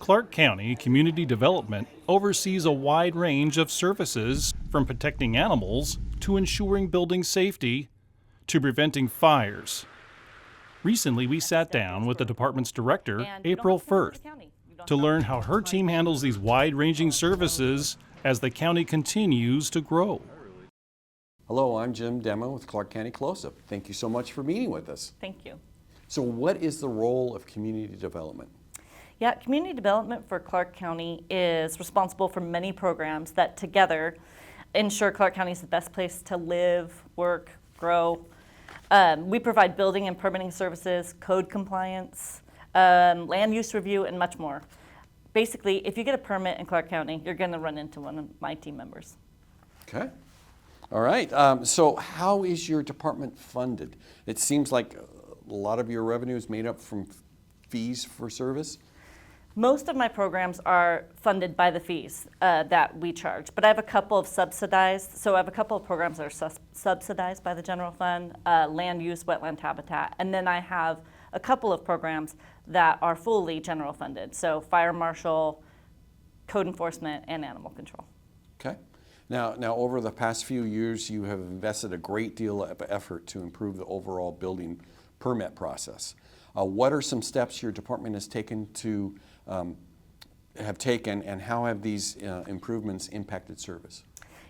Clark County Community Development oversees a wide range of services, from protecting animals to ensuring building safety to preventing fires. Recently, we sat down with the department's director, April Firth, to learn how her team handles these wide-ranging services as the county continues to grow. Hello, I'm Jim Demo with Clark County Close-Up. Thank you so much for meeting with us. Thank you. So what is the role of community development? Yeah, community development for Clark County is responsible for many programs that together ensure Clark County is the best place to live, work, grow. We provide building and permitting services, code compliance, land use review, and much more. Basically, if you get a permit in Clark County, you're going to run into one of my team members. Okay. All right. So how is your department funded? It seems like a lot of your revenue is made up from fees for service. Most of my programs are funded by the fees that we charge, but I have a couple of subsidized. So I have a couple of programs that are subsidized by the general fund, land use, wetland habitat, and then I have a couple of programs that are fully general funded. So fire marshal, code enforcement, and animal control. Okay. Now over the past few years, you have invested a great deal of effort to improve the overall building permit process. What are some steps your department has taken to and how have these improvements impacted service?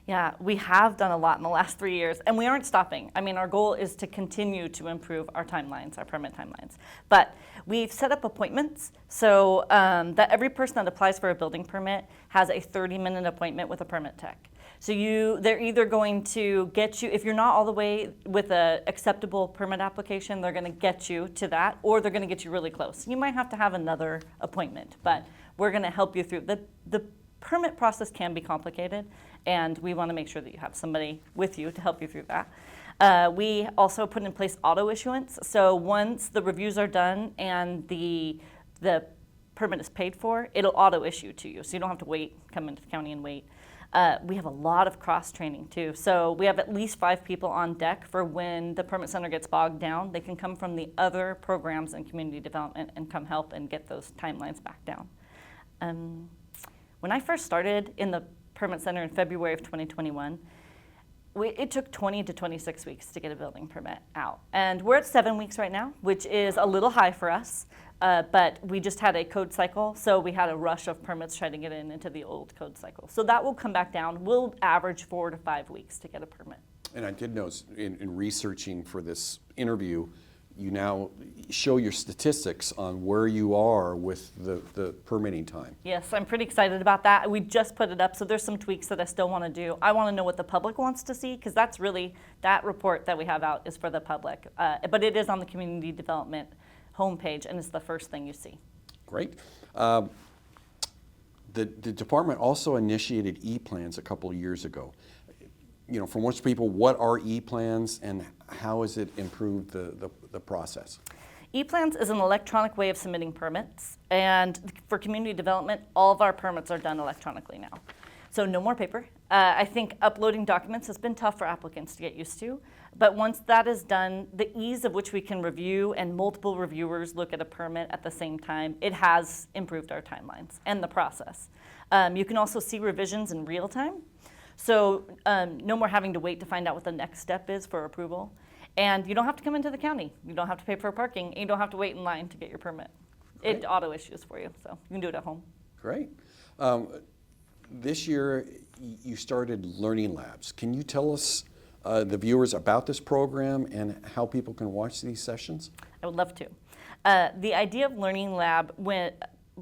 Yeah, we have done a lot in the last 3 years, and we aren't stopping. I mean, our goal is to continue to improve our timelines, our permit timelines. But we've set up appointments so that every person that applies for a building permit has a 30-minute appointment with a permit tech. So they're either going to get you, if you're not all the way with an acceptable permit application, they're going to get you to that, or they're going to get you really close. You might have to have another appointment, but we're going to help you through. The permit process can be complicated, and we want to make sure that you have somebody with you to help you through that. We also put in place auto issuance. So once the reviews are done and the permit is paid for, it'll auto issue to you. So you don't have to wait, come into the county and wait. We have a lot of cross training too. So we have at least 5 people on deck for when the permit center gets bogged down. They can come from the other programs in community development and come help and get those timelines back down. When I first started in the permit center in February of 2021, it took 20 to 26 weeks to get a building permit out. And we're at 7 weeks right now, which is a little high for us, but we just had a code cycle, so we had a rush of permits trying to get into the old code cycle. So that will come back down. We'll average 4 to 5 weeks to get a permit. And I did notice in researching for this interview, you now show your statistics on where you are with the permitting time. Yes, I'm pretty excited about that. We just put it up, so there's some tweaks that I still want to do. I want to know what the public wants to see, because that's really, that report that we have out is for the public. But it is on the community development homepage, and it's the first thing you see. Great. The department also initiated E-plans a couple of years ago. You know, for most people, what are E-plans and how has it improved the process? E-plans is an electronic way of submitting permits, and for community development, all of our permits are done electronically now. So no more paper. I think uploading documents has been tough for applicants to get used to, but once that is done, the ease of which we can review and multiple reviewers look at a permit at the same time, it has improved our timelines and the process. You can also see revisions in real time. So no more having to wait to find out what the next step is for approval. And you don't have to come into the county. You don't have to pay for parking. And you don't have to wait in line to get your permit. Great. It auto issues for you, so you can do it at home. Great. This year, you started Learning Labs. Can you tell us, the viewers, about this program and how people can watch these sessions? I would love to. The idea of Learning Lab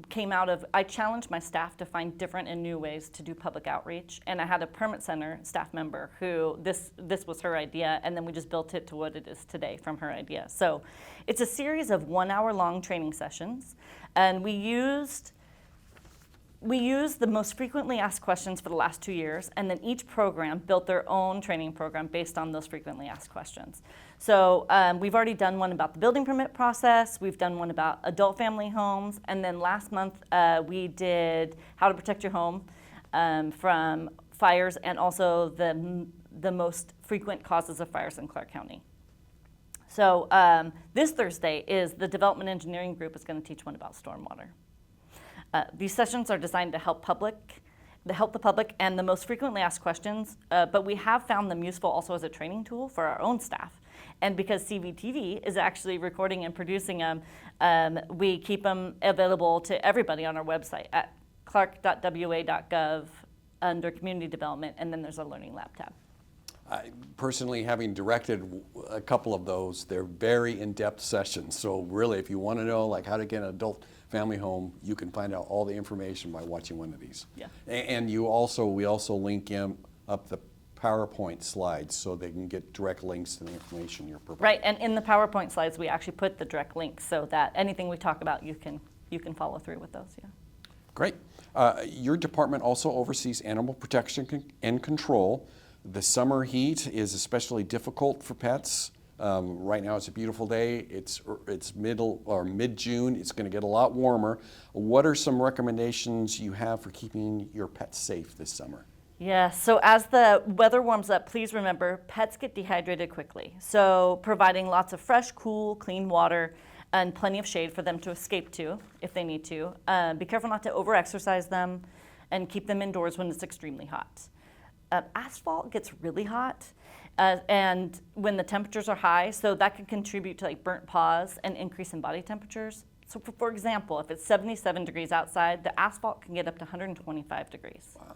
came out of, I challenged my staff to find different and new ways to do public outreach, and I had a permit center staff member who this was her idea, and then we just built it to what it is today from her idea. So it's a series of 1-hour-long training sessions, and we used the most frequently asked questions for the last 2 years, and then each program built their own training program based on those frequently asked questions. So we've already done one about the building permit process, we've done one about adult family homes, and then last month we did how to protect your home from fires and also the most frequent causes of fires in Clark County. So this Thursday is the development engineering group is going to teach one about stormwater. These sessions are designed to help the public and the most frequently asked questions, but we have found them useful also as a training tool for our own staff. And because CVTV is actually recording and producing them, we keep them available to everybody on our website at clark.wa.gov under Community Development, and then there's a Learning Lab tab. Personally, having directed a couple of those, they're very in-depth sessions. So really, if you want to know like how to get an adult family home, you can find out all the information by watching one of these. Yeah. And we also link up the PowerPoint slides so they can get direct links to the information you're providing. Right, and in the PowerPoint slides, we actually put the direct links so that anything we talk about, you can follow through with those. Yeah. Great. Your department also oversees animal protection and control. The summer heat is especially difficult for pets. Right now it's a beautiful day. It's mid-June. It's going to get a lot warmer. What are some recommendations you have for keeping your pets safe this summer? Yeah, so as the weather warms up, please remember pets get dehydrated quickly. So providing lots of fresh, cool, clean water and plenty of shade for them to escape to if they need to. Be careful not to over-exercise them and keep them indoors when it's extremely hot. Asphalt gets really hot and when the temperatures are high, so that can contribute to like burnt paws and increase in body temperatures. So for example, if it's 77 degrees outside, the asphalt can get up to 125 degrees. Wow.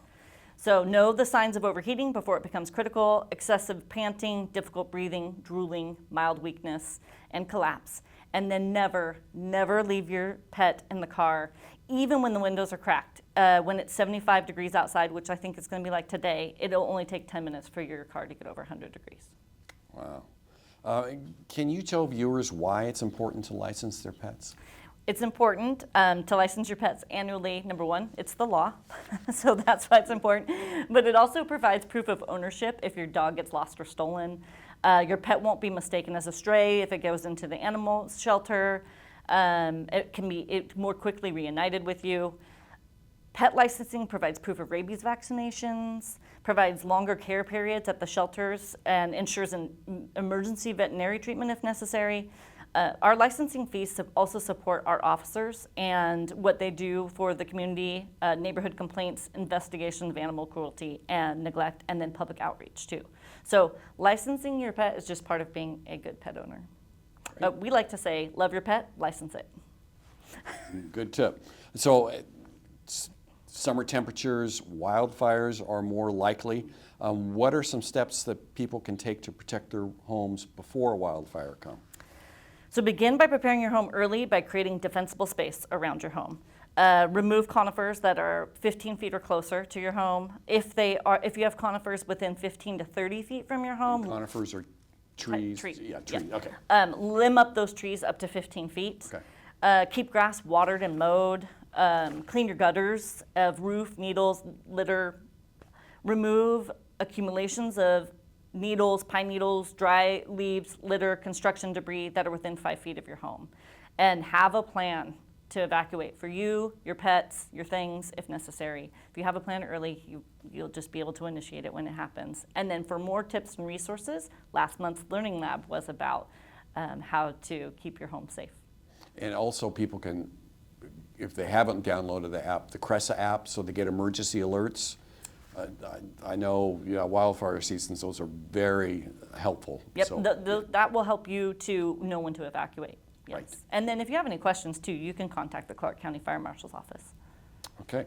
So know the signs of overheating before it becomes critical: excessive panting, difficult breathing, drooling, mild weakness, and collapse. And then never leave your pet in the car, even when the windows are cracked. When it's 75 degrees outside, which I think it's going to be like today, it'll only take 10 minutes for your car to get over 100 degrees. Wow. Can you tell viewers why it's important to license their pets? It's important to license your pets annually. Number one, it's the law, so that's why it's important. But it also provides proof of ownership if your dog gets lost or stolen. Your pet won't be mistaken as a stray if it goes into the animal shelter. It can be more quickly reunited with you. Pet licensing provides proof of rabies vaccinations, provides longer care periods at the shelters, and ensures an emergency veterinary treatment if necessary. Our licensing fees also support our officers and what they do for the community, neighborhood complaints, investigation of animal cruelty and neglect, and then public outreach too. So licensing your pet is just part of being a good pet owner. We like to say, love your pet, license it. Good tip. So summer temperatures, wildfires are more likely. What are some steps that people can take to protect their homes before a wildfire comes? So begin by preparing your home early by creating defensible space around your home. Remove conifers that are 15 feet or closer to your home. If you have conifers within 15 to 30 feet from your home. And conifers are trees. Trees. Yeah, trees. Yeah. Okay. Limb up those trees up to 15 feet. Okay. Keep grass watered and mowed. Clean your gutters of roof, needles, litter. Remove accumulations of needles, pine needles, dry leaves, litter, construction debris that are within 5 feet of your home. And have a plan to evacuate for you, your pets, your things, if necessary. If you have a plan early, you'll just be able to initiate it when it happens. And then for more tips and resources, last month's Learning Lab was about how to keep your home safe. And also people can, if they haven't downloaded the app, the Cresa app, so they get emergency alerts. I know, wildfire seasons, those are very helpful. Yep, So, that will help you to know when to evacuate. Yes. Right. And then if you have any questions too, you can contact the Clark County Fire Marshal's office. Okay.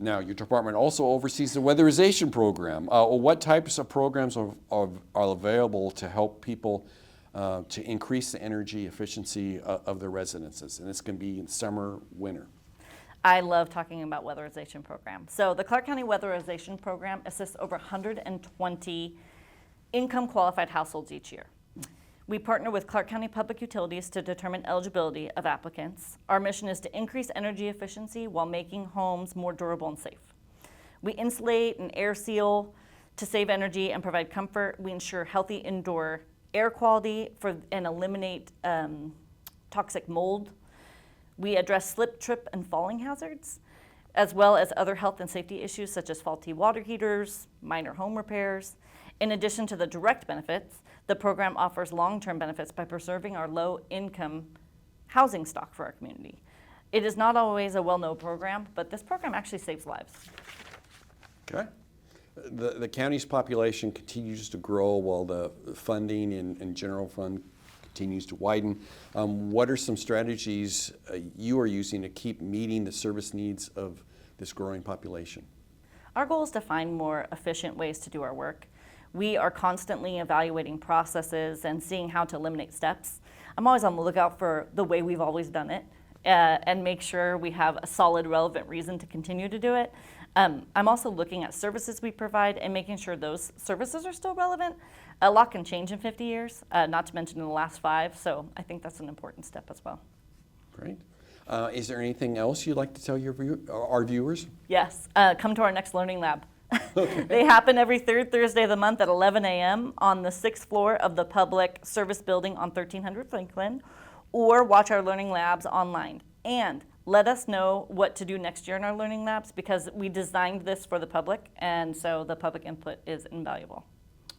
Now, your department also oversees the weatherization program. What types of programs are available to help people to increase the energy efficiency of their residences? And this can be in summer, winter. I love talking about weatherization programs. So the Clark County Weatherization Program assists over 120 income qualified households each year. We partner with Clark County Public Utilities to determine eligibility of applicants. Our mission is to increase energy efficiency while making homes more durable and safe. We insulate and air seal to save energy and provide comfort. We ensure healthy indoor air quality and eliminate toxic mold. We address slip, trip, and falling hazards, as well as other health and safety issues such as faulty water heaters, minor home repairs. In addition to the direct benefits, the program offers long-term benefits by preserving our low-income housing stock for our community. It is not always a well-known program, but this program actually saves lives. Okay. The county's population continues to grow while the funding and general fund continues to widen. What are some strategies you are using to keep meeting the service needs of this growing population? Our goal is to find more efficient ways to do our work. We are constantly evaluating processes and seeing how to eliminate steps. I'm always on the lookout for the way we've always done it and make sure we have a solid, relevant reason to continue to do it. I'm also looking at services we provide and making sure those services are still relevant. A lot can change in 50 years, not to mention in the last 5, so I think that's an important step as well. Great. Is there anything else you'd like to tell our viewers? Yes, come to our next Learning Lab. They happen every third Thursday of the month at 11 a.m. on the 6th floor of the Public Service Building on 1300 Franklin, or watch our Learning Labs online. And let us know what to do next year in our Learning Labs, because we designed this for the public, and so the public input is invaluable.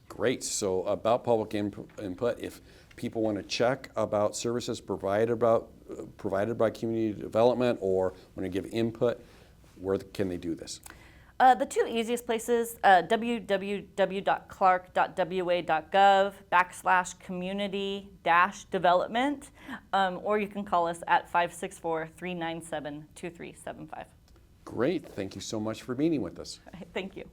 Great. So about public input, if people want to check about services provided by community development or want to give input, where can they do this? The 2 easiest places, www.clark.wa.gov/community-development, or you can call us at 564-397-2375. Great. Thank you so much for meeting with us. Thank you.